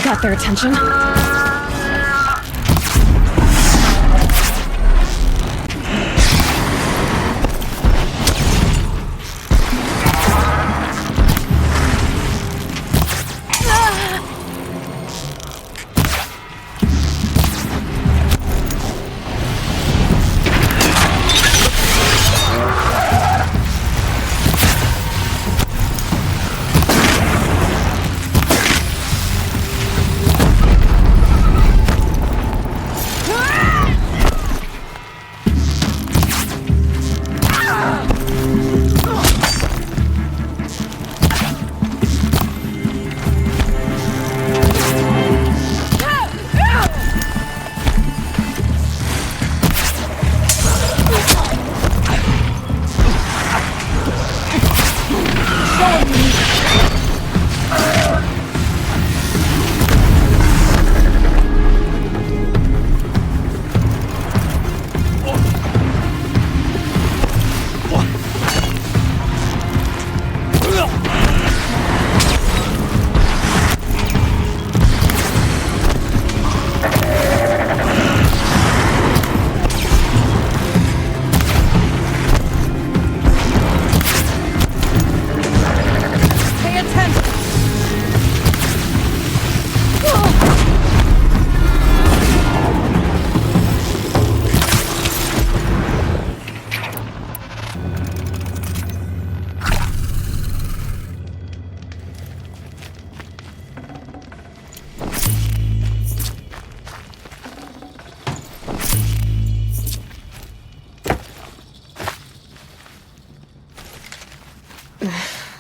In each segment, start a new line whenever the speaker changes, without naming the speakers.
Got their attention.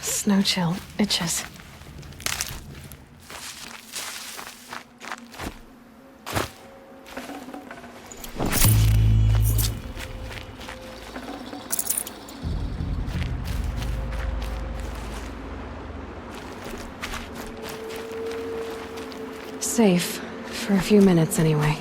Snow chill itches. Safe. For a few minutes, anyway.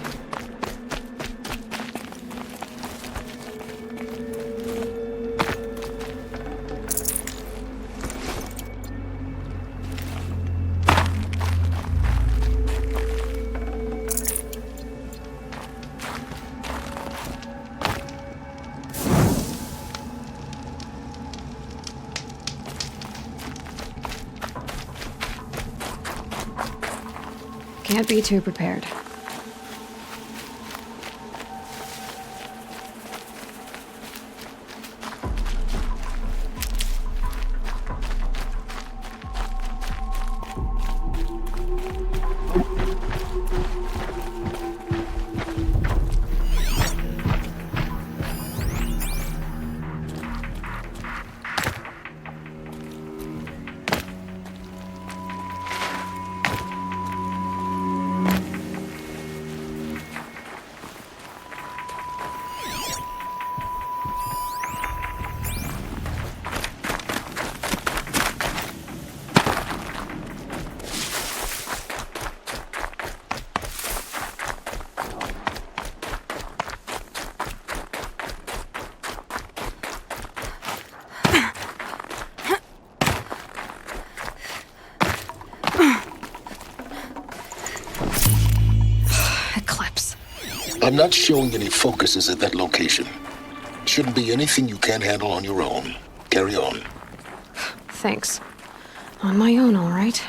Can't be too prepared.
I'm not showing any focuses at that location. Shouldn't be anything you can't handle on your own. Carry on.
Thanks. On my own, all right.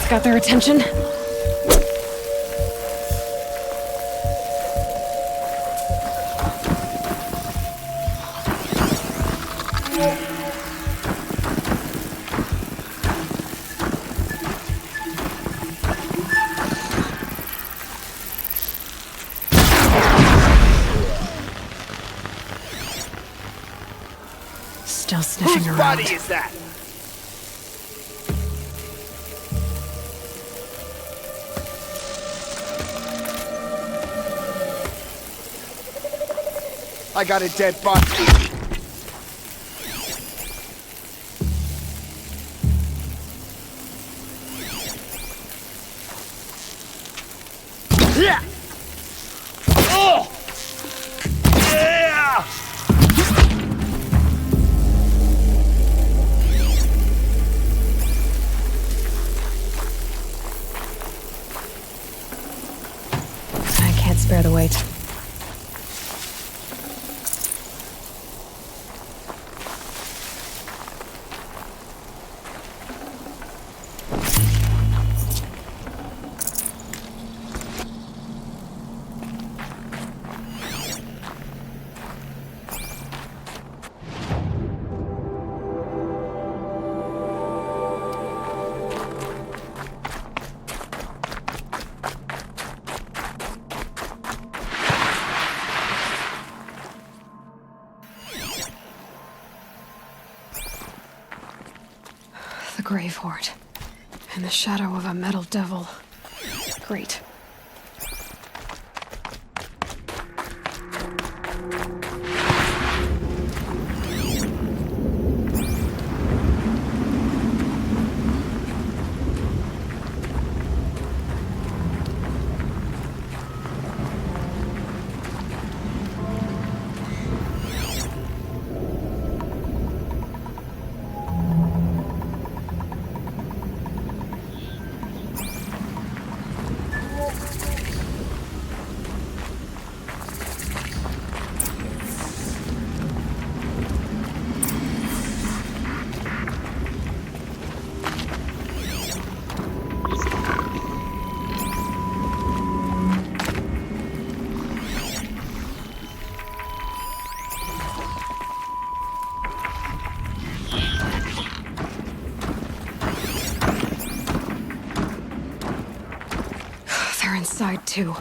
Got their attention. Still sniffing around.
Whose body is that? I got a dead body. Yeah. Oh. Yeah.
I can't spare the weight. The Grave-Hoard. In the shadow of a metal devil. Great. They're inside too.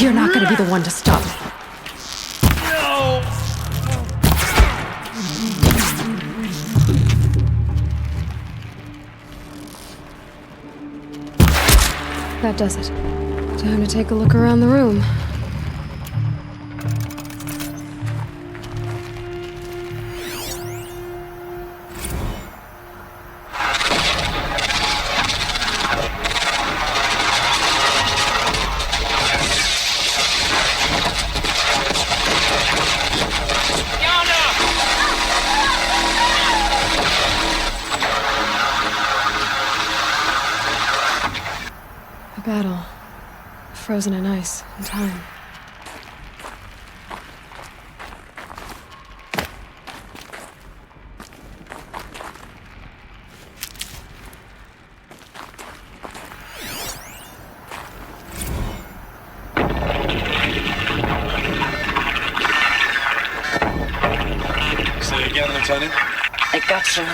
You're not gonna be the one to stop me.
No!
That does it. Time to take a look around the room. A battle. Frozen in ice and time.
Say again, Lieutenant?
It got through.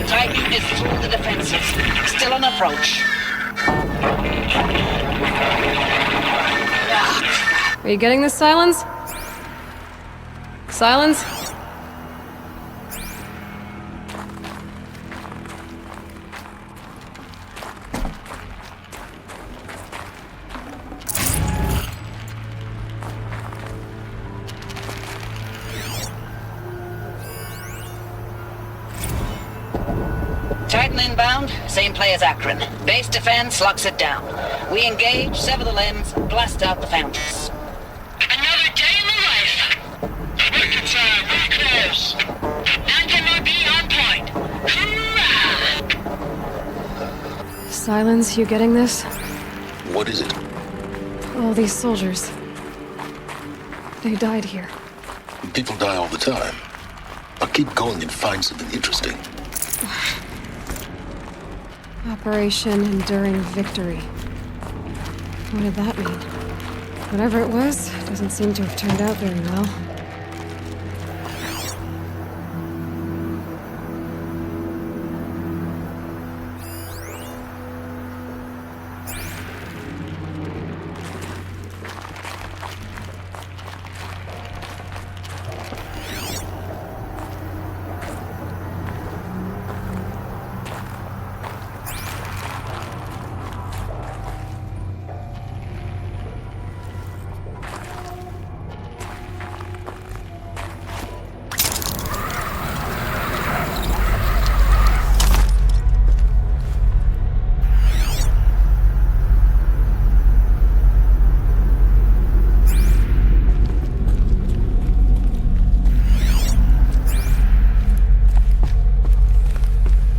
Titan is through the defenses. Still on approach.
Are you getting this, Silence? Silence?
Titan inbound, same play as Akron. Base defense locks it down. We engage, sever the limbs, blast out the foundries.
Another day in the life. Record time, we're close. MOB on point. Hoorah!
Silence, you getting this?
What is it?
All these soldiers. They died here.
People die all the time. But keep going and find something interesting.
Operation Enduring Victory. What did that mean? Whatever it was, doesn't seem to have turned out very well.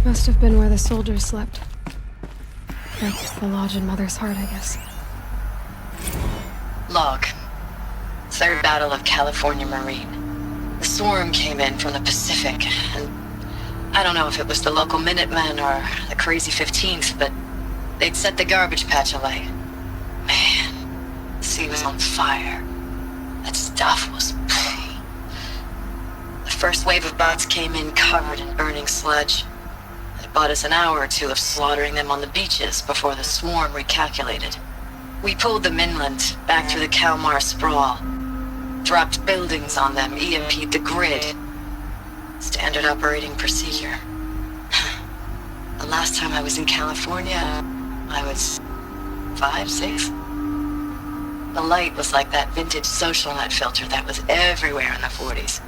Must have been where the soldiers slept. Like the lodge in Mother's Heart, I guess.
Log. Third Battle of California Marine. The swarm came in from the Pacific, and I don't know if it was the local Minutemen or the crazy 15th, but they'd set the garbage patch alight. Man, the sea was on fire. That stuff was... The first wave of bots came in covered in burning sludge. It bought us an hour or two of slaughtering them on the beaches before the swarm recalculated. We pulled them inland, back through the Kalmar sprawl. Dropped buildings on them, EMP'd the grid. Standard operating procedure. The last time I was in California, I was 5, 6? The light was like that vintage social net filter that was everywhere in the 40s.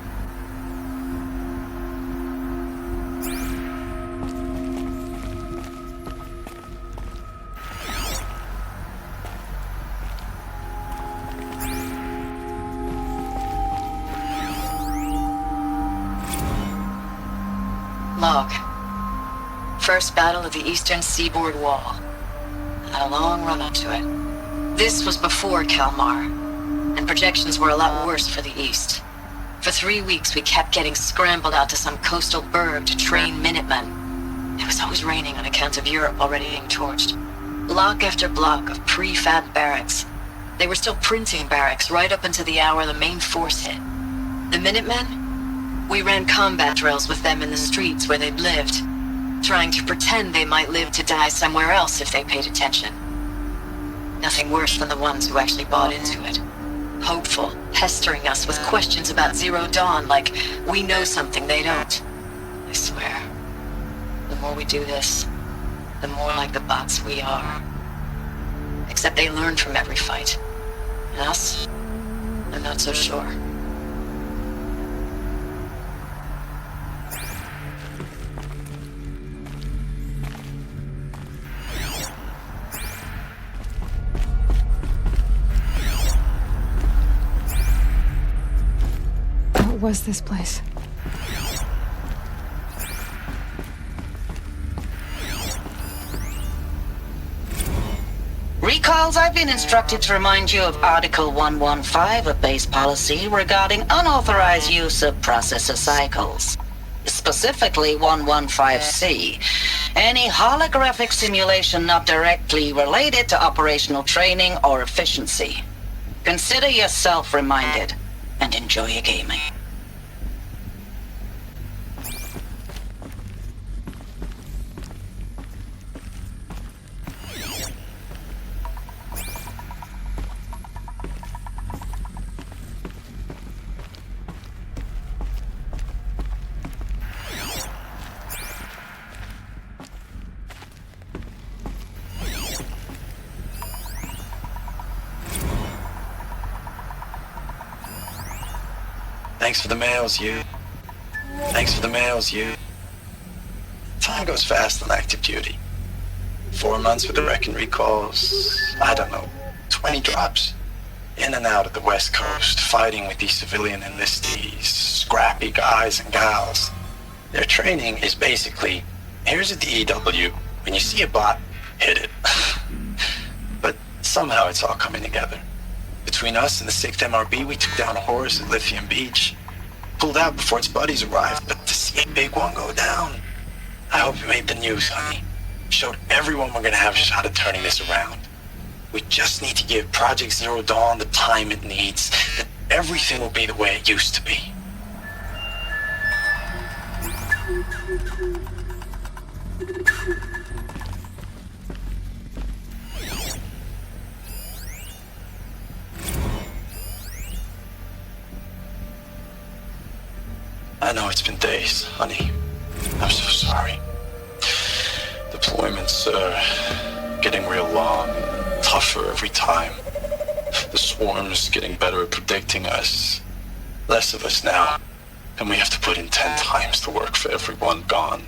Log. First battle of the eastern seaboard wall. Had a long run up to it. This was before Kalmar, and projections were a lot worse for the east. For 3 weeks we kept getting scrambled out to some coastal burg to train Minutemen. It was always raining on account of Europe already being torched. Block after block of prefab barracks. They were still printing barracks right up until the hour the main force hit. The Minutemen? We ran combat drills with them in the streets where they'd lived, trying to pretend they might live to die somewhere else if they paid attention. Nothing worse than the ones who actually bought into it. Hopeful, pestering us with questions about Zero Dawn like we know something they don't. I swear, the more we do this, the more like the bots we are. Except they learn from every fight. And us? I'm not so sure.
What was this place?
Recalls, I've been instructed to remind you of Article 115 of base policy regarding unauthorized use of processor cycles. Specifically 115C. Any holographic simulation not directly related to operational training or efficiency. Consider yourself reminded and enjoy your gaming.
Thanks for the mails, you. Thanks for the mails, you. Time goes fast on active duty. 4 months with the wrecking recalls, I don't know, 20 drops. In and out of the West Coast, fighting with these civilian enlistees, scrappy guys and gals. Their training is basically, here's a DEW, when you see a bot, hit it. But somehow it's all coming together. Between us and the 6th MRB, we took down a horse at Lithium Beach. Pulled out before its buddies arrived, but to see a big one go down, I hope you made the news, honey. Showed everyone we're gonna have a shot at turning this around. We just need to give Project Zero Dawn the time it needs, then everything will be the way it used to be. I know it's been days, honey. I'm so sorry. Deployments are getting real long, tougher every time. The swarm's getting better at predicting us. Less of us now, and we have to put in 10 times the work for everyone gone.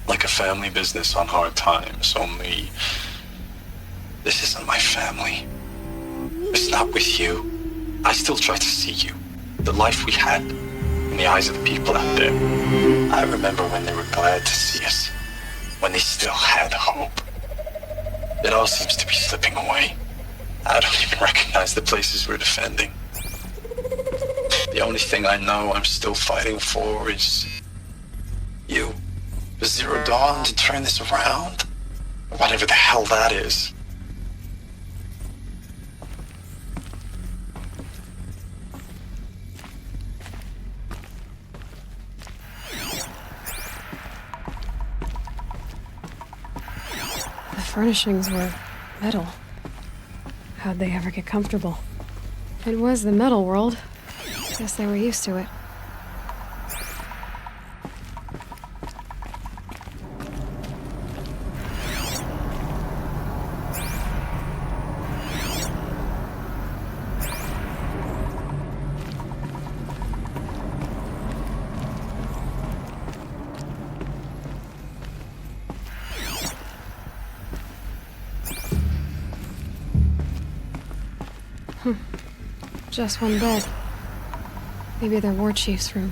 Like a family business on hard times, only this isn't my family. It's not with you. I still try to see you. The life we had in the eyes of the people out there. I remember when they were glad to see us. When they still had hope. It all seems to be slipping away. I don't even recognize the places we're defending. The only thing I know I'm still fighting for is you. For Zero Dawn to turn this around. Or whatever the hell that is.
The furnishings were metal. How'd they ever get comfortable? It was the metal world. Guess they were used to it. Just one bed. Maybe their war chief's room.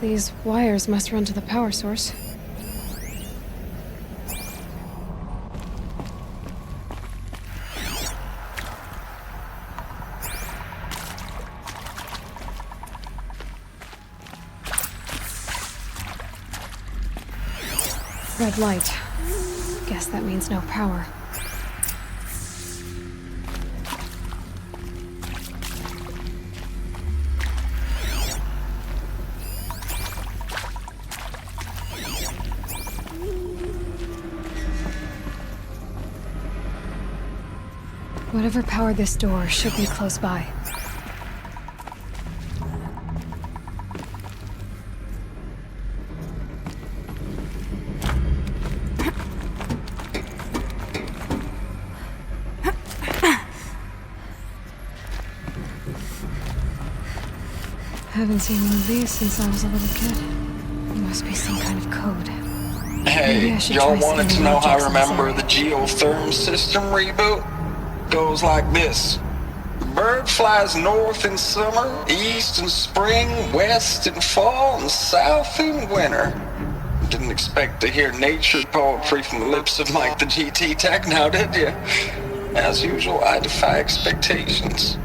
These wires must run to the power source. Red light. Guess that means no power. Whatever powered this door should be close by. Haven't seen one of these since I was a little kid. It must be some kind of code. Maybe I
Hey,
should
y'all
try
wanted to
scanning
know how I
objects in this
remember
area.
the geotherm system reboot? Goes like this. Bird flies north in summer, east in spring, west in fall, and south in winter. Didn't expect to hear nature poetry from the lips of Mike the GT Tech now, did you? As usual, I defy expectations.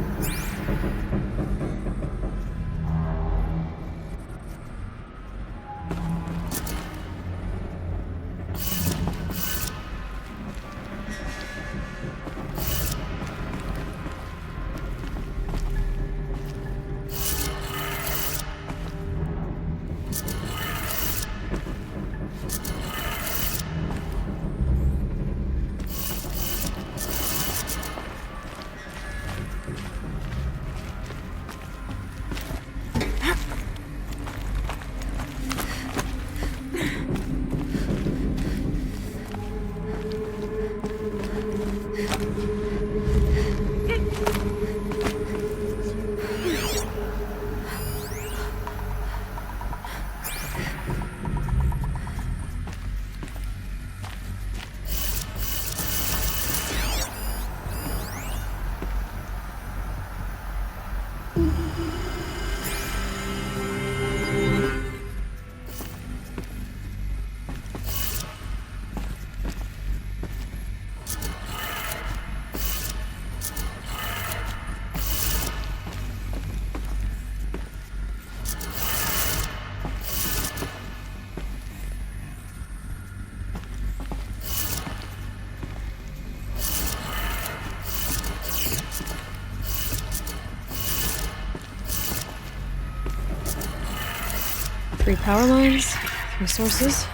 Three power lines, three sources.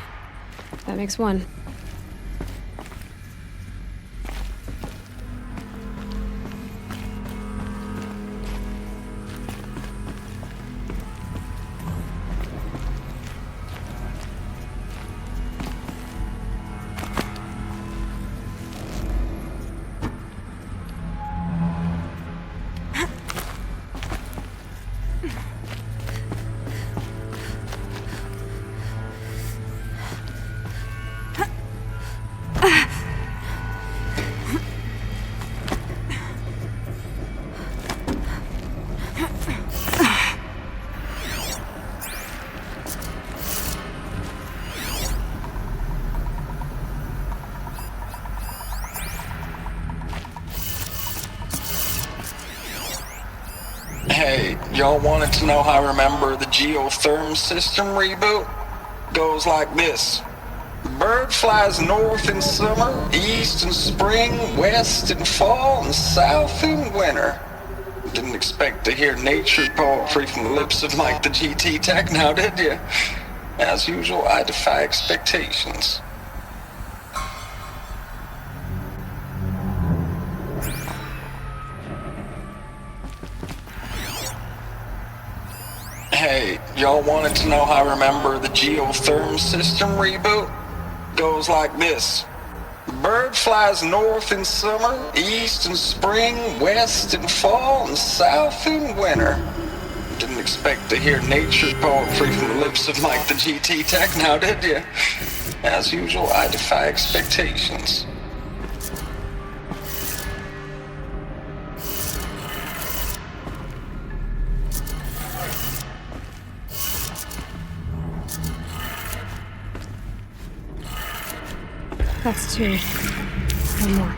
That makes one.
Hey, y'all wanted to know how I remember the geotherm system reboot? Goes like this. Bird flies north in summer, east in spring, west in fall, and south in winter. Didn't expect to hear nature poetry from the lips of Mike the GT Tech now, did you? As usual, I defy expectations. Hey, y'all wanted to know how I remember the geotherm system reboot? Goes like this. Bird flies north in summer, east in spring, west in fall, and south in winter. Didn't expect to hear nature poetry from the lips of Mike the GT Tech now, did you? As usual, I defy expectations.
That's two. One more.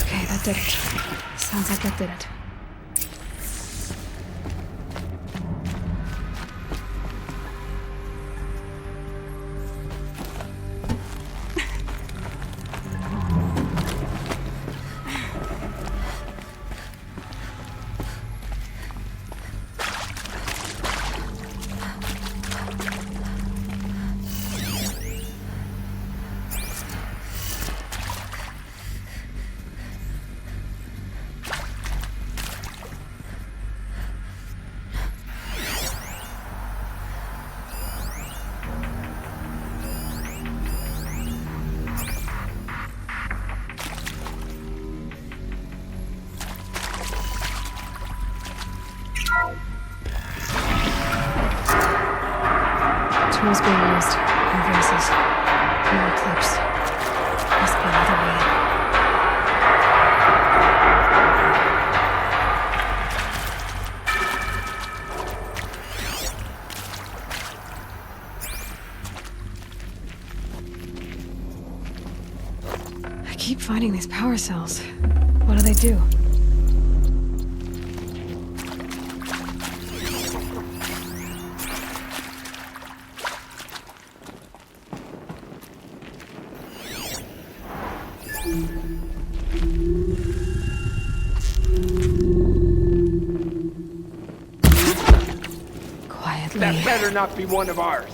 Okay, that did it. Sounds like that did it. Tools being used. No voices. No eclipse. Must be another way. I keep finding these power cells. What do they do? Quietly.
That better not be one of ours.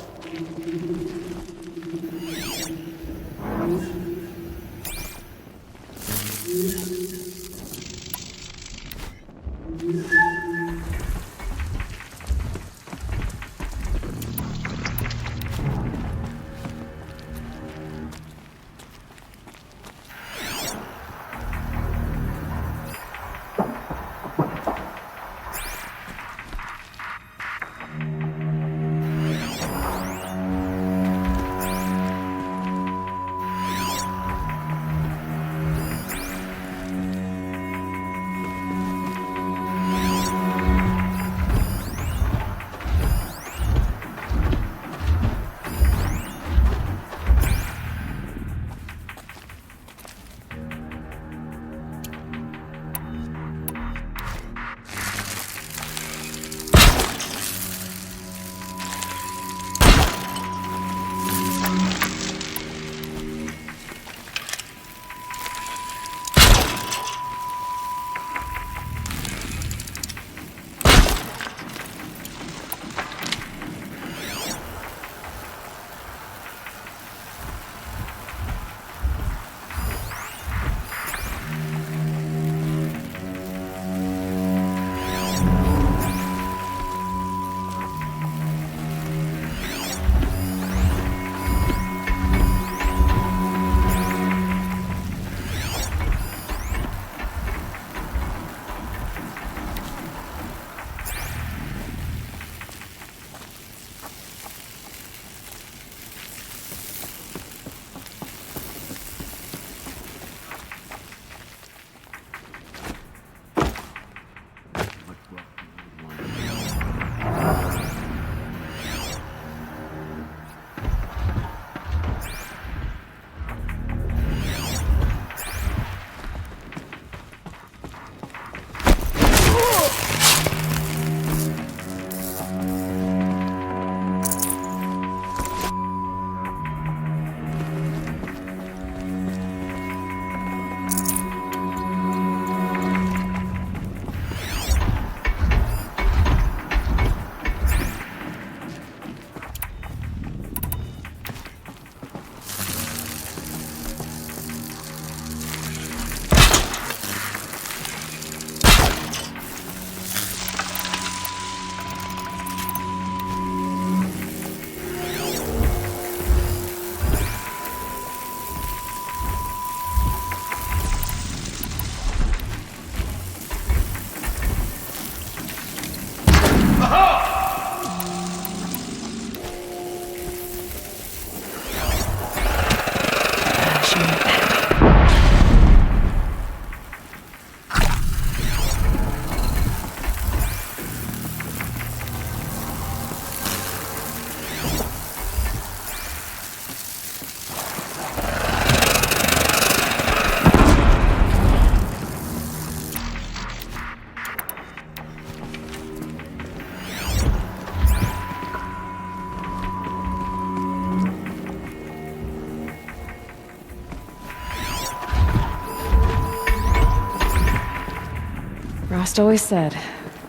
Frost always said,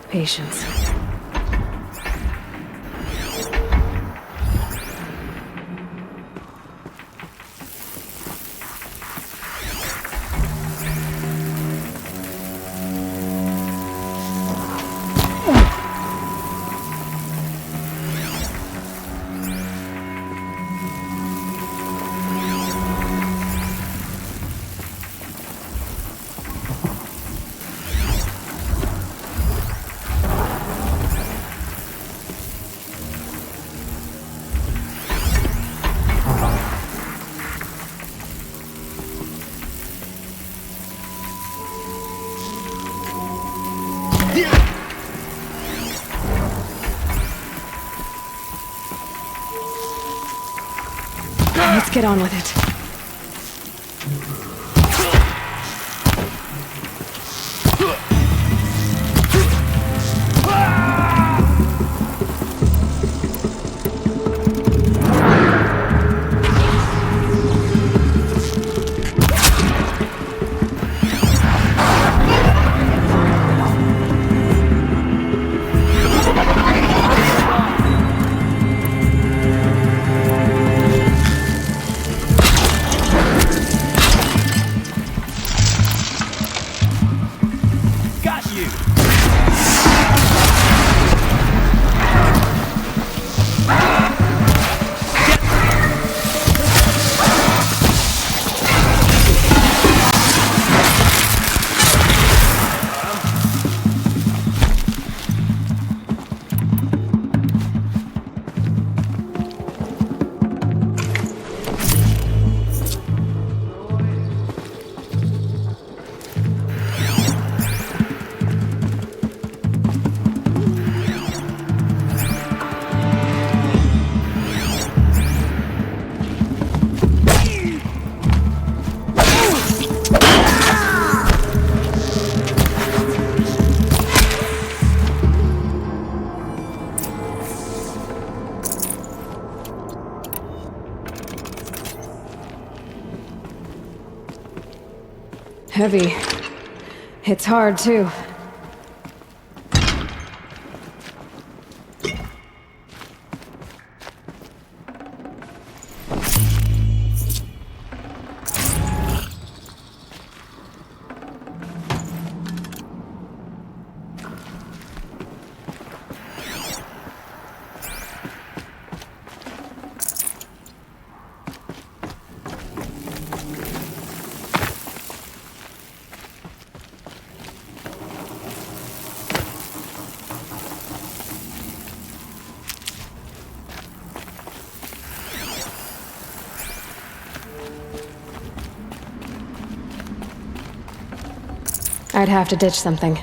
patience. Let's get on with it. Heavy. It's hard, too. I'd have to ditch something.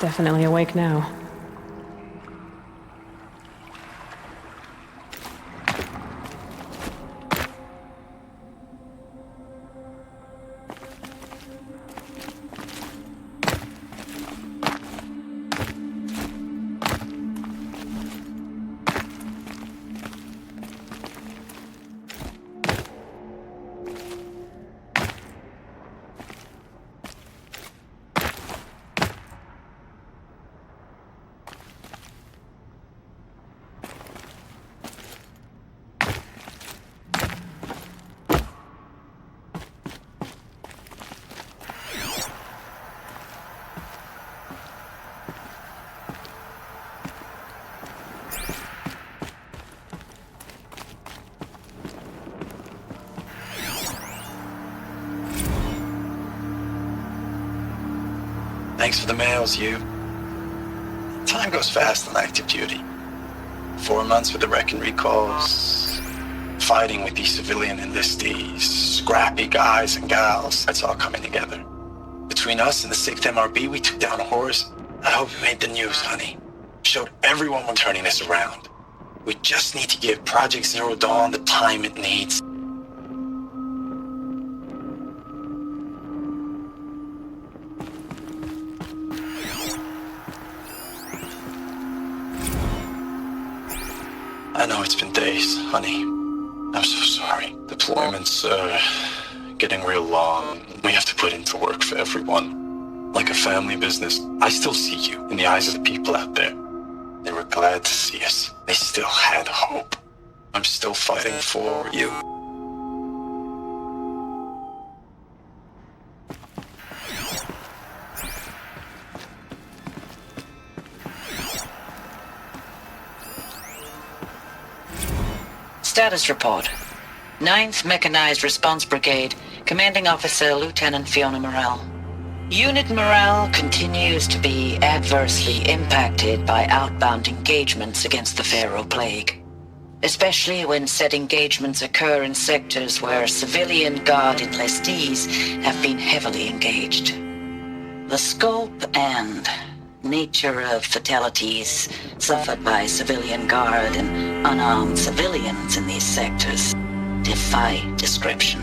definitely awake now.
Thanks for the mails, you. Time goes fast on active duty. 4 months with the wreck and recalls, fighting with these civilian enlistees, scrappy guys and gals. That's all coming together. Between us and the 6th MRB, we took down a horse. I hope we made the news, honey. Showed everyone we're turning this around. We just need to give Project Zero Dawn the time it needs. I know it's been days, honey. I'm so sorry. Deployments are getting real long. We have to put into work for everyone. Like a family business. I still see you in the eyes of the people out there. They were glad to see us. They still had hope. I'm still fighting for you.
Status report. 9th Mechanized Response Brigade, Commanding Officer Lieutenant Fiona Morrell. Unit morale continues to be adversely impacted by outbound engagements against the Pharaoh Plague, especially when said engagements occur in sectors where civilian guard enlistees have been heavily engaged. The scope and nature of fatalities suffered by civilian guard and unarmed civilians in these sectors defy description.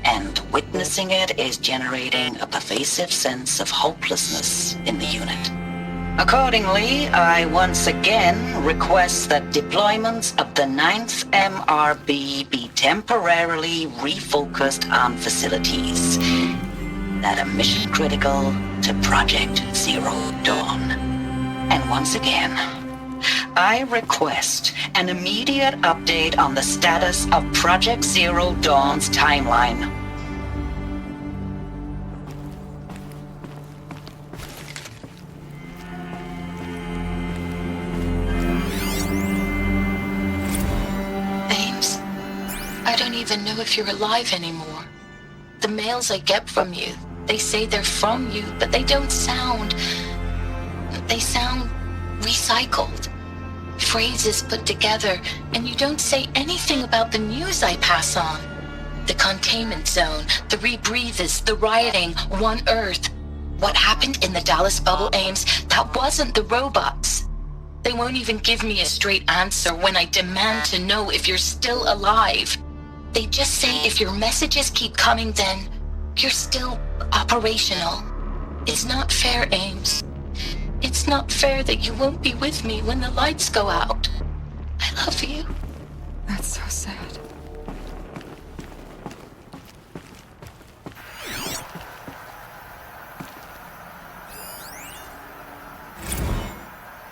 And witnessing it is generating a pervasive sense of hopelessness in the unit. Accordingly, I once again request that deployments of the 9th MRB be temporarily refocused on facilities that are mission critical to Project Zero Dawn. And once again, I request an immediate update on the status of Project Zero Dawn's timeline.
Ames, I don't even know if you're alive anymore. The mails I get from you, they say they're from you, but they don't sound... They sound recycled. Phrases put together, and you don't say anything about the news I pass on. The containment zone, the rebreathers, the rioting, One Earth. What happened in the Dallas bubble, Ames, that wasn't the robots. They won't even give me a straight answer when I demand to know if you're still alive. They just say if your messages keep coming, then you're still operational. It's not fair, Ames. It's not fair that you won't be with me when the lights go out. I love you.
That's so sad.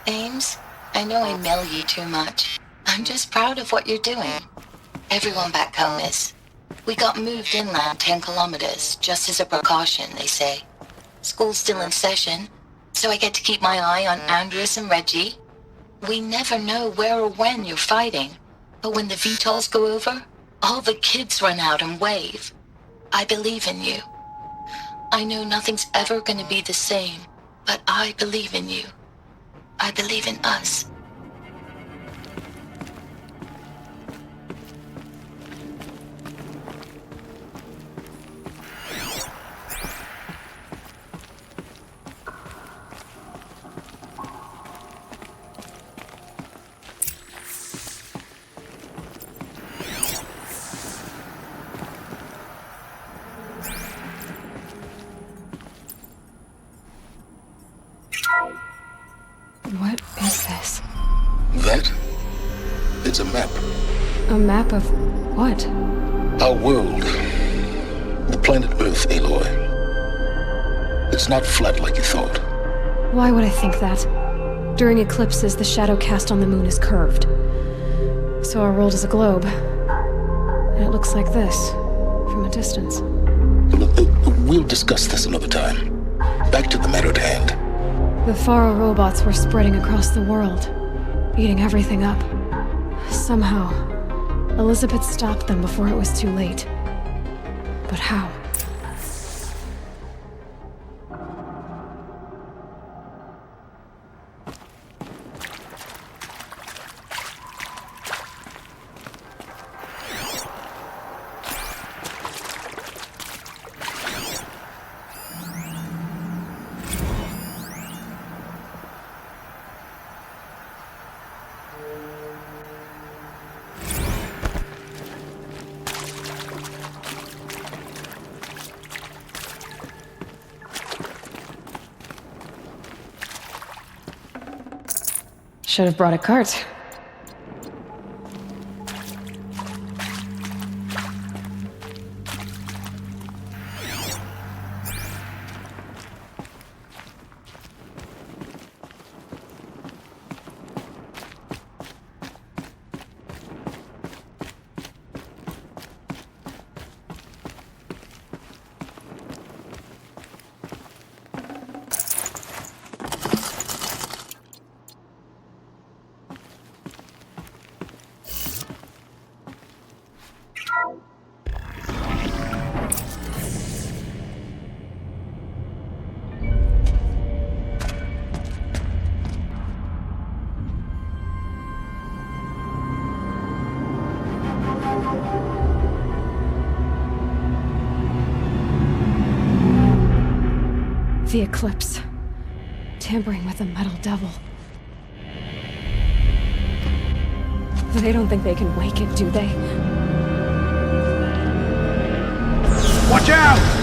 Ames, I know I mail you too much. I'm just proud of what you're doing. Everyone back home is. We got moved inland 10 kilometers, just as a precaution, they say. School's still in session, so I get to keep my eye on Andreas and Reggie. We never know where or when you're fighting, but when the VTOLs go over, all the kids run out and wave. I believe in you. I know nothing's ever gonna be the same, but I believe in you. I believe in us.
map.
A map of what?
Our world. The planet Earth, Aloy. It's not flat like you thought.
Why would I think that? During eclipses, the shadow cast on the moon is curved. So our world is a globe. And it looks like this, from a distance.
Look, we'll discuss this another time. Back to the matter at hand.
The Faro robots were spreading across the world, eating everything up. Somehow, Elizabeth stopped them before it was too late. But how? Should have brought a cart. The eclipse. Tampering with the metal devil. They don't think they can wake it, do they?
Watch out!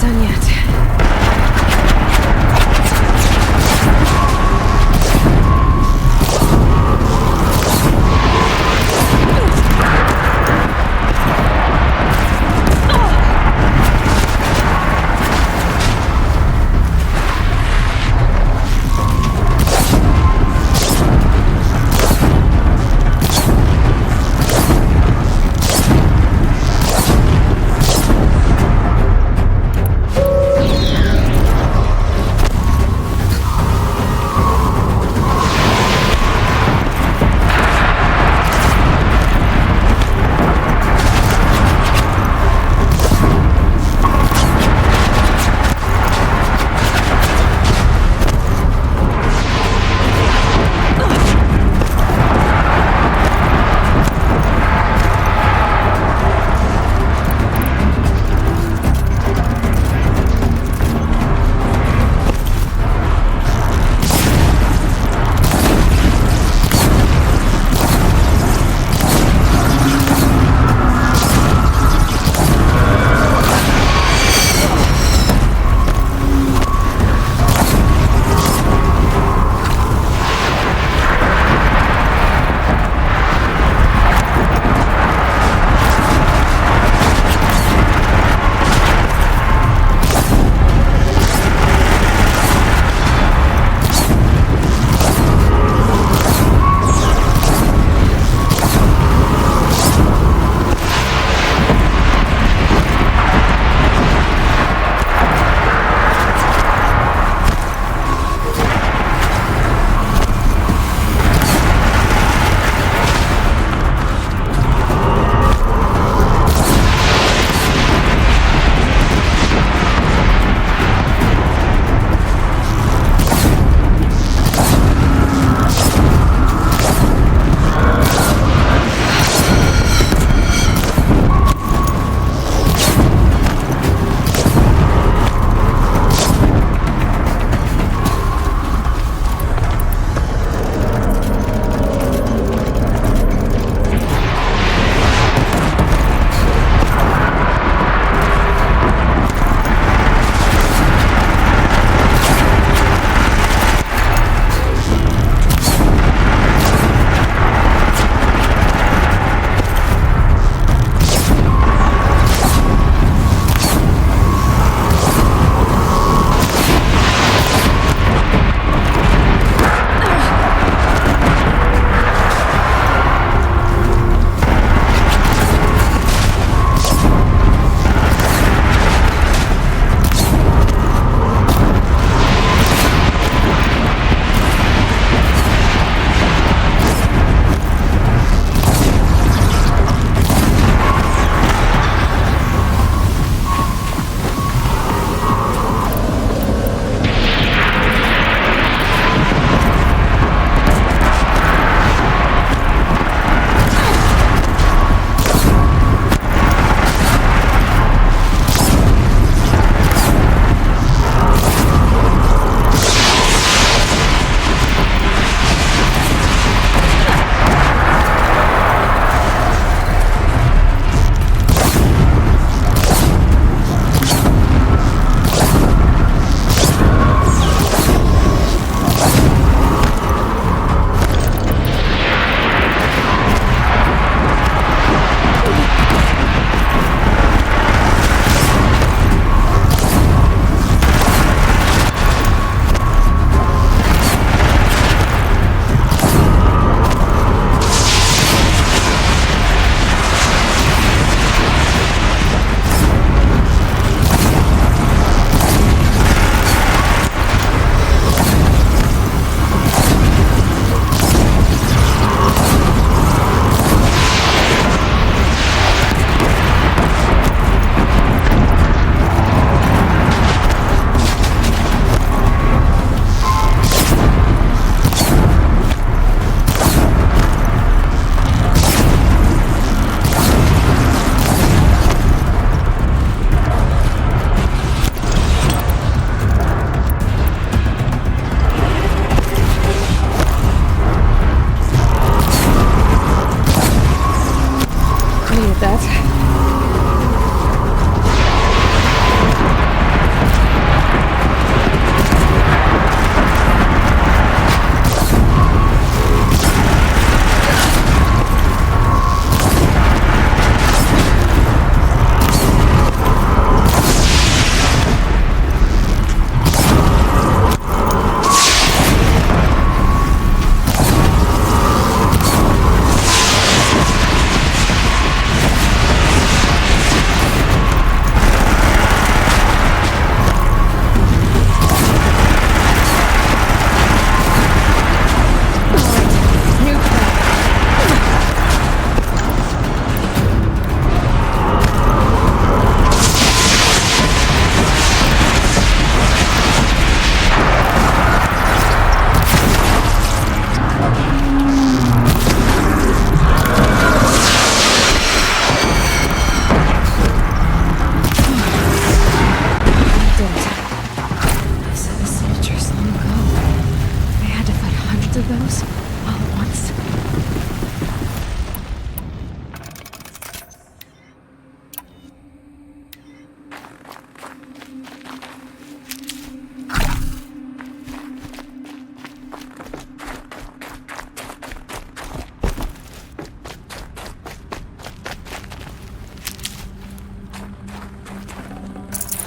done yet.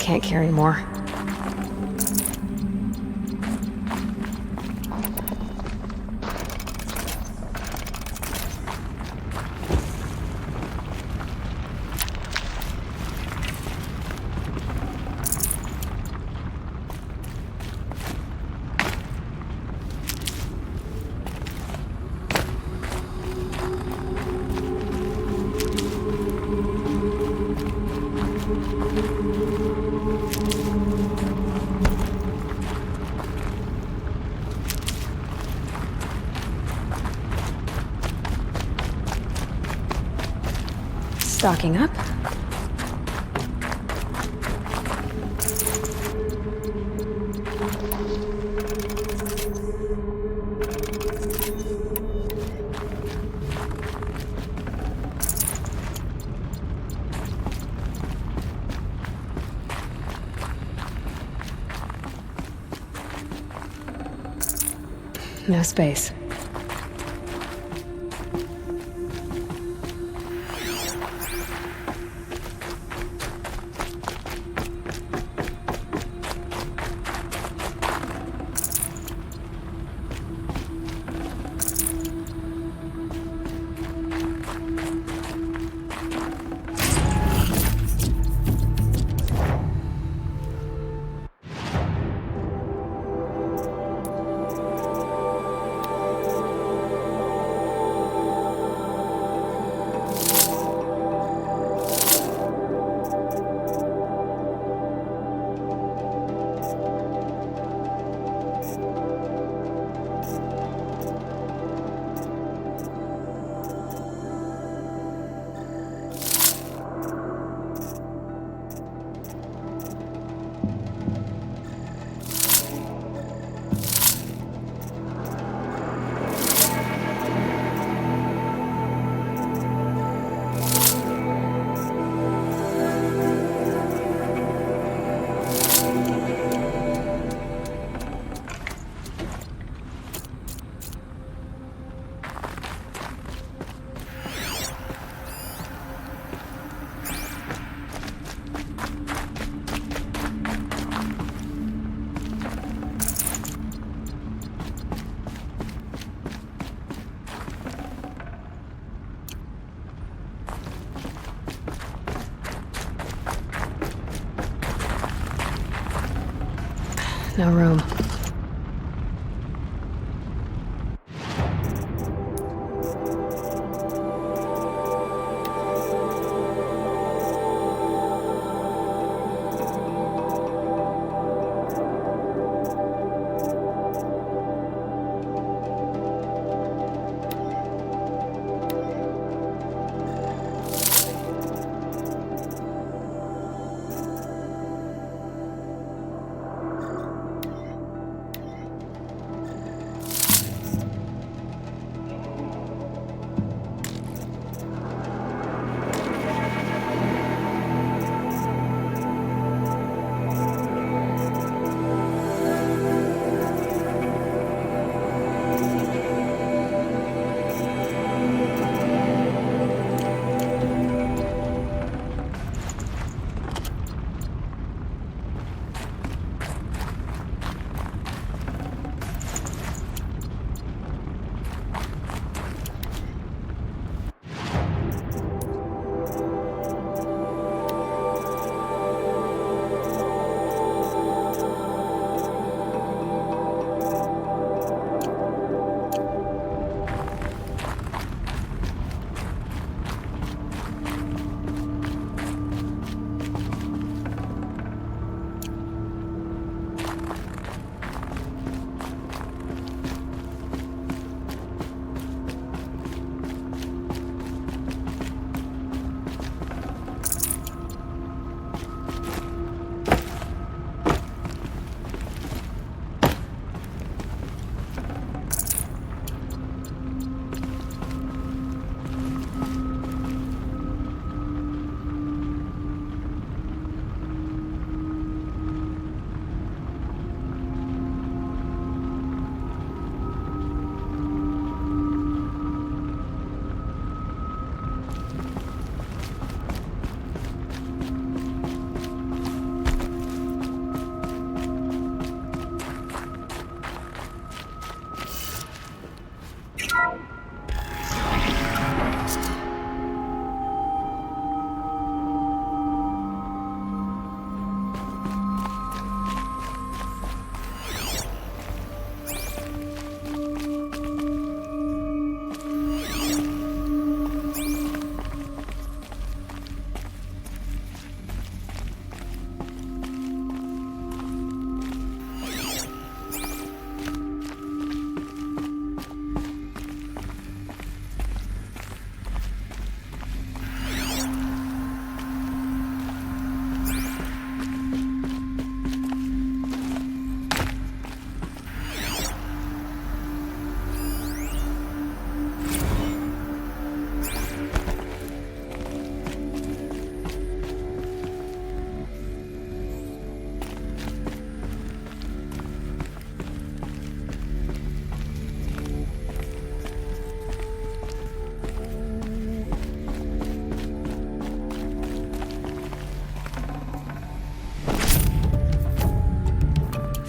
can't carry more. Stocking up. No space. No room.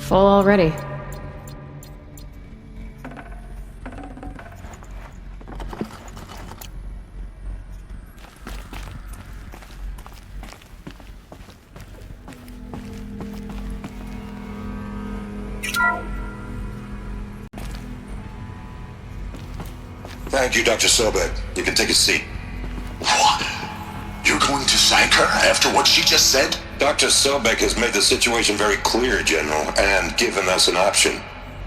Full already.
Thank you, Dr. Sobek. You can take a seat.
What? You're going to thank her after what she just said?
Dr. Sobek has made the situation very clear, General, and given us an option.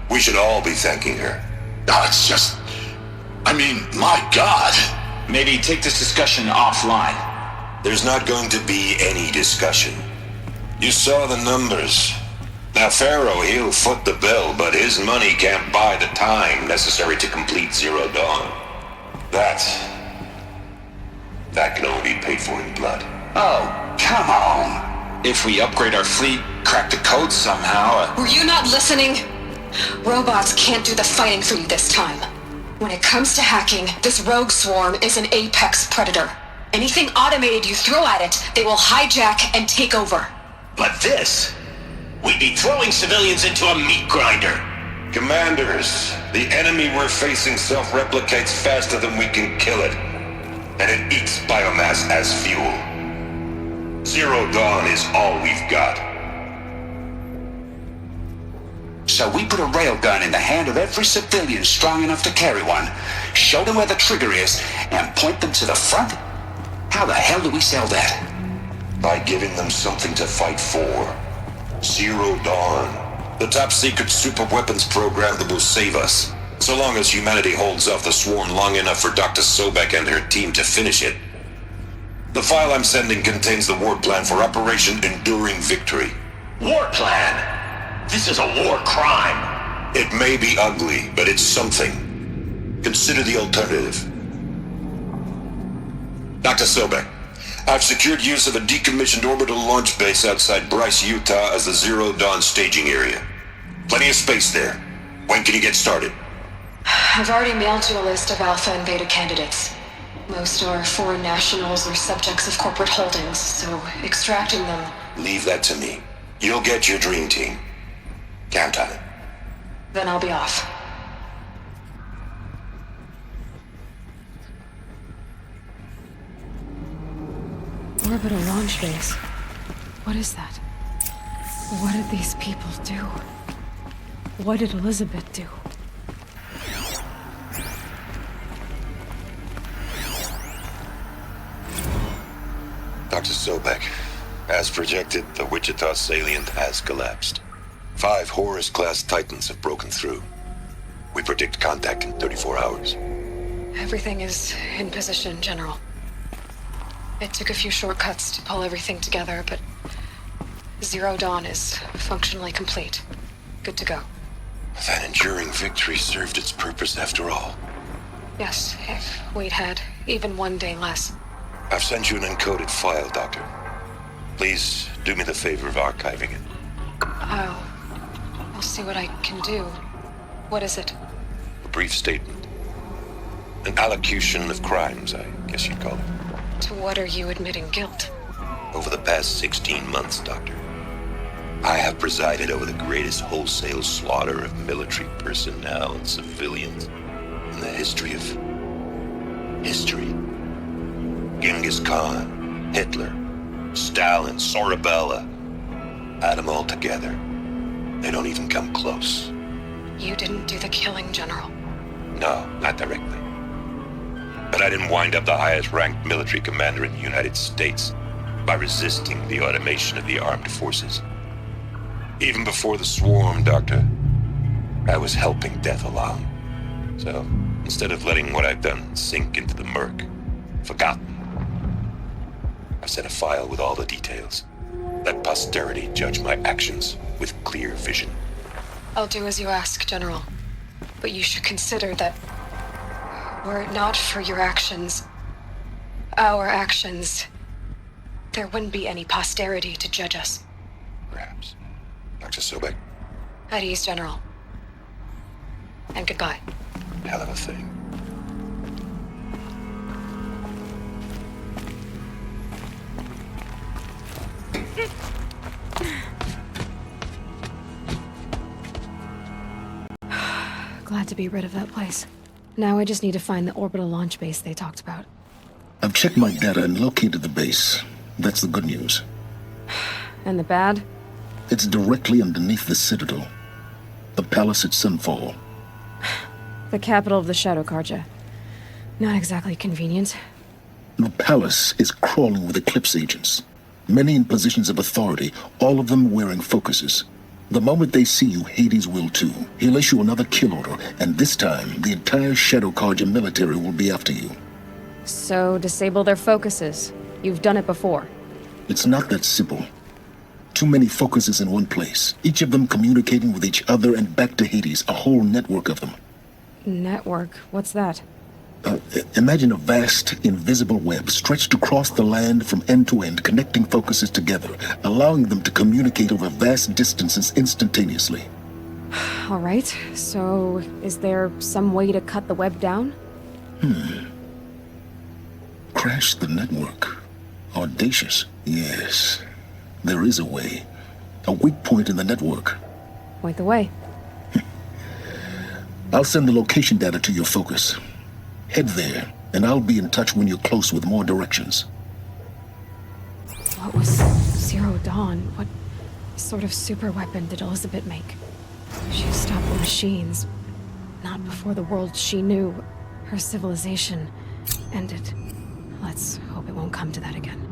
We should all be thanking her.
Oh, it's just... I mean, my God.
Maybe take this discussion offline.
There's not going to be any discussion. You saw the numbers. Now, Pharaoh, he'll foot the bill, but his money can't buy the time necessary to complete Zero Dawn. That can only be paid for in blood.
Oh, come on. If we upgrade our fleet, crack the code somehow...
Were you not listening? Robots can't do the fighting for you this time. When it comes to hacking, this rogue swarm is an apex predator. Anything automated you throw at it, they will hijack and take over.
But this... We'd be throwing civilians into a meat grinder.
Commanders, the enemy we're facing self-replicates faster than we can kill it. And it eats biomass as fuel. Zero Dawn is all we've got.
So we put a railgun in the hand of every civilian strong enough to carry one, show them where the trigger is, and point them to the front? How the hell do we sell that?
By giving them something to fight for. Zero Dawn. The top-secret super-weapons program that will save us. So long as humanity holds off the swarm long enough for Dr. Sobek and her team to finish it. The file I'm sending contains the war plan for Operation Enduring Victory.
War plan? This is a war crime.
It may be ugly, but it's something. Consider the alternative. Dr. Sobek, I've secured use of a decommissioned orbital launch base outside Bryce, Utah as the Zero Dawn staging area. Plenty of space there. When can you get started?
I've already mailed you a list of Alpha and Beta candidates. Most are foreign nationals or subjects of corporate holdings, so extracting them...
Leave that to me. You'll get your dream team. Count on it.
Then I'll be off.
Orbital launch base. What is that? What did these people do? What did Elizabeth do?
Dr. Sobek, as projected, the Wichita salient has collapsed. 5 Horus-class Titans have broken through. We predict contact in 34 hours.
Everything is in position, General. It took a few shortcuts to pull everything together, but Zero Dawn is functionally complete. Good to go.
That enduring victory served its purpose after all.
Yes, if we'd had even one day less.
I've sent you an encoded file, Doctor. Please do me the favor of archiving it.
I'll see what I can do. What is it?
A brief statement. An allocution of crimes, I guess you'd call it.
To what are you admitting guilt?
Over the past 16 months, Doctor, I have presided over the greatest wholesale slaughter of military personnel and civilians in the history of... history. Genghis Khan, Hitler, Stalin, Sorabella. Add them all together. They don't even come close.
You didn't do the killing, General.
No, not directly. But I didn't wind up the highest-ranked military commander in the United States by resisting the automation of the armed forces. Even before the swarm, Doctor, I was helping death along. So, instead of letting what I've done sink into the murk, forgotten, I've sent a file with all the details. Let posterity judge my actions with clear vision.
I'll do as you ask, General. But you should consider that were it not for your actions, our actions, there wouldn't be any posterity to judge us.
Perhaps. Dr. Sobek?
At ease, General. And goodbye.
Hell of a thing.
Glad to be rid of that place. Now I just need to find the orbital launch base they talked about.
I've checked my data and located the base. That's the good news.
And the bad?
It's directly underneath the Citadel. The palace at Sunfall.
The capital of the Shadow Carja. Not exactly convenient.
The palace is crawling with Eclipse agents. Many in positions of authority, all of them wearing focuses. The moment they see you, Hades will too. He'll issue another kill order, and this time, the entire Shadow Carja military will be after you.
So, disable their focuses. You've done it before.
It's not that simple. Too many focuses in one place, each of them communicating with each other and back to Hades, a whole network of them.
Network? What's that?
Imagine a vast, invisible web stretched across the land from end to end, connecting focuses together, allowing them to communicate over vast distances instantaneously.
All right, so is there some way to cut the web down?
Crash the network. Audacious. Yes, there is a way. A weak point in the network.
Point the way.
I'll send the location data to your focus. Head there, and I'll be in touch when you're close with more directions.
What was Zero Dawn? What sort of super weapon did Elizabeth make? She stopped the machines. Not before the world she knew, her civilization, ended. Let's hope it won't come to that again.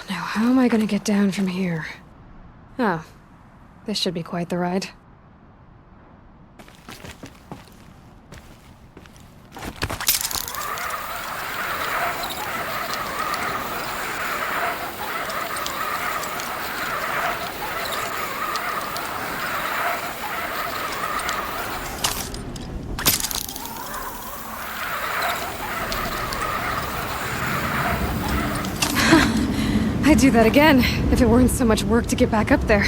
How am I gonna get down from here? Oh, this should be quite the ride. I'd do that again, if it weren't so much work to get back up there.